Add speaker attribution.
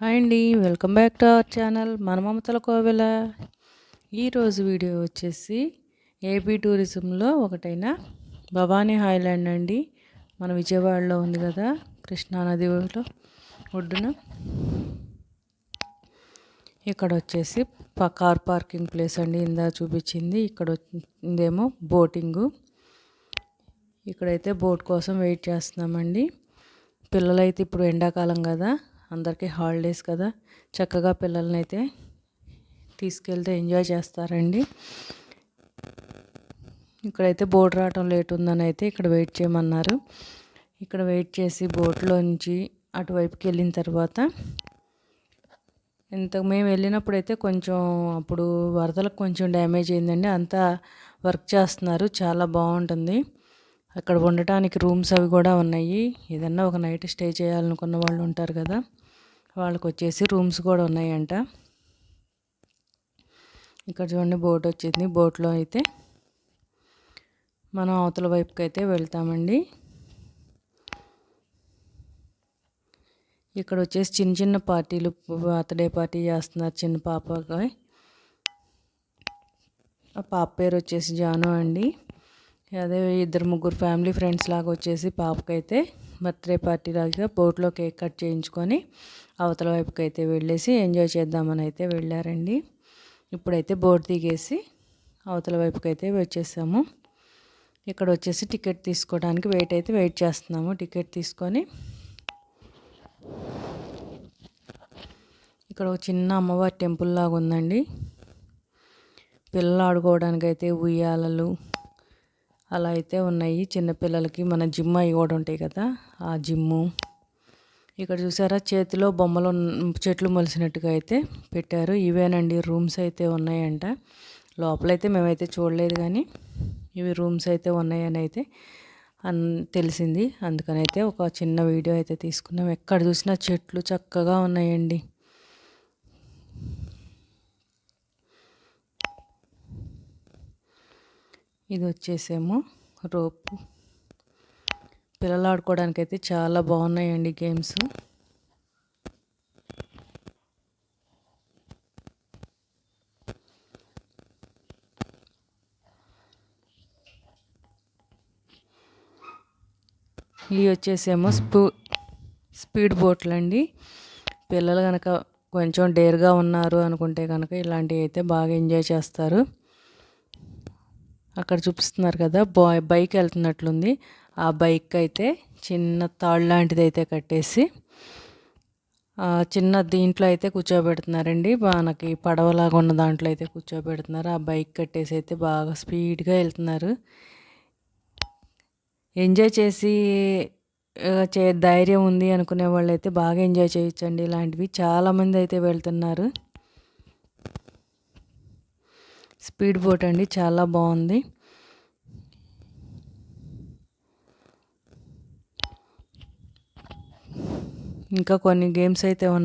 Speaker 1: Hi అండి, welcome back to our channel మన మమతల కోవెల. ఈరోజు వీడియో వచ్చేసి ఏపీ టూరిజంలో ఒకటైన భవానీ హాయ్లాండ్ అండి. మన విజయవాడలో ఉంది కదా, కృష్ణానదిలో ఒడ్డున. ఇక్కడ వచ్చేసి కార్ పార్కింగ్ ప్లేస్ అండి, ఇందా చూపించింది. ఇక్కడ ఉందేమో బోటింగు. ఇక్కడైతే బోట్ కోసం వెయిట్ చేస్తున్నామండి. పిల్లలైతే ఇప్పుడు ఎండాకాలం కదా, అందరికీ హాలిడేస్ కదా, చక్కగా పిల్లల్ని అయితే తీసుకెళ్తే ఎంజాయ్ చేస్తారండి. ఇక్కడైతే బోట్ రావటం లేట్ ఉందని అయితే ఇక్కడ వెయిట్ చేయమన్నారు. ఇక్కడ వెయిట్ చేసి బోట్లోంచి అటువైపుకి వెళ్ళిన తర్వాత మేము వెళ్ళినప్పుడు అయితే కొంచెం అప్పుడు వరదలకు కొంచెం డ్యామేజ్ అయిందండి. అంతా వర్క్ చేస్తున్నారు, చాలా బాగుంటుంది. అక్కడ ఉండటానికి రూమ్స్ అవి కూడా ఉన్నాయి. ఏదన్నా ఒక నైట్ స్టే చేయాలనుకున్న వాళ్ళు ఉంటారు కదా, వాళ్ళకి వచ్చేసి రూమ్స్ కూడా ఉన్నాయంట. ఇక్కడ చూడండి, బోట్ వచ్చింది. బోట్లో అయితే మనం అవతల వైపుకి అయితే వెళ్తామండి. ఇక్కడ వచ్చేసి చిన్న చిన్న పార్టీలు, బర్త్డే పార్టీ చేస్తున్నారు చిన్న పాపకి. ఆ పాప పేరు వచ్చేసి జాను అండి. అదే ఇద్దరు ముగ్గురు ఫ్యామిలీ ఫ్రెండ్స్ లాగా వచ్చేసి పాపకైతే బర్త్డే పార్టీ లాగా బోట్లో కేక్ కట్ చేయించుకొని అవతల వైపుకి అయితే వెళ్ళేసి ఎంజాయ్ చేద్దామని అయితే వెళ్ళారండి. ఇప్పుడైతే బోట్ దిగేసి అవతల వైపుకి అయితే వచ్చేసాము. ఇక్కడ వచ్చేసి టికెట్ తీసుకోవడానికి వెయిట్ చేస్తున్నాము. టికెట్ తీసుకొని ఇక్కడ ఒక చిన్న అమ్మవారి టెంపుల్ లాగా ఉందండి. పిల్లలు ఆడుకోవడానికి అయితే ఉయ్యాలలు అలా అయితే ఉన్నాయి చిన్నపిల్లలకి. మన జిమ్ అవి కూడా ఉంటాయి కదా, ఆ జిమ్ము. ఇక్కడ చూసారా, చేతిలో బొమ్మలు చెట్లు మొలిసినట్టుగా అయితే పెట్టారు. ఇవేనండి రూమ్స్ అయితే ఉన్నాయంట. లోపలైతే మేమైతే చూడలేదు, కానీ ఇవి రూమ్స్ అయితే ఉన్నాయని అయితే తెలిసింది. అందుకని అయితే ఒక చిన్న వీడియో అయితే తీసుకున్నాం. ఎక్కడ చూసినా చెట్లు చక్కగా ఉన్నాయండి. ఇది వచ్చేసేమో రోపు. పిల్లలు ఆడుకోవడానికి అయితే చాలా బాగున్నాయండి గేమ్స్. ఇవి వచ్చేసేమో స్పీడ్ బోట్లు అండి. పిల్లలు కనుక కొంచెం డేర్గా ఉన్నారు అనుకుంటే కనుక ఇలాంటివి అయితే బాగా ఎంజాయ్ చేస్తారు. అక్కడ చూపిస్తున్నారు కదా, బైక్ వెళ్తున్నట్లుంది. ఆ బైక్ అయితే చిన్న తాడు లాంటిది అయితే కట్టేసి చిన్న దీంట్లో అయితే కూర్చోబెడుతున్నారండి. మనకి పడవలాగా ఉన్న దాంట్లో అయితే కూర్చోబెడుతున్నారు. ఆ బైక్ కట్టేసి అయితే బాగా స్పీడ్గా వెళ్తున్నారు. ఎంజాయ్ చేసి ధైర్యం ఉంది అనుకునే వాళ్ళు అయితే బాగా ఎంజాయ్ చేయొచ్చండి. ఇలాంటివి చాలామంది అయితే వెళ్తున్నారు. స్పీడ్ బోట్ అండి, చాలా బాగుంది. ఇంకా కొన్ని గేమ్స్ అయితే ఉన్నాయి.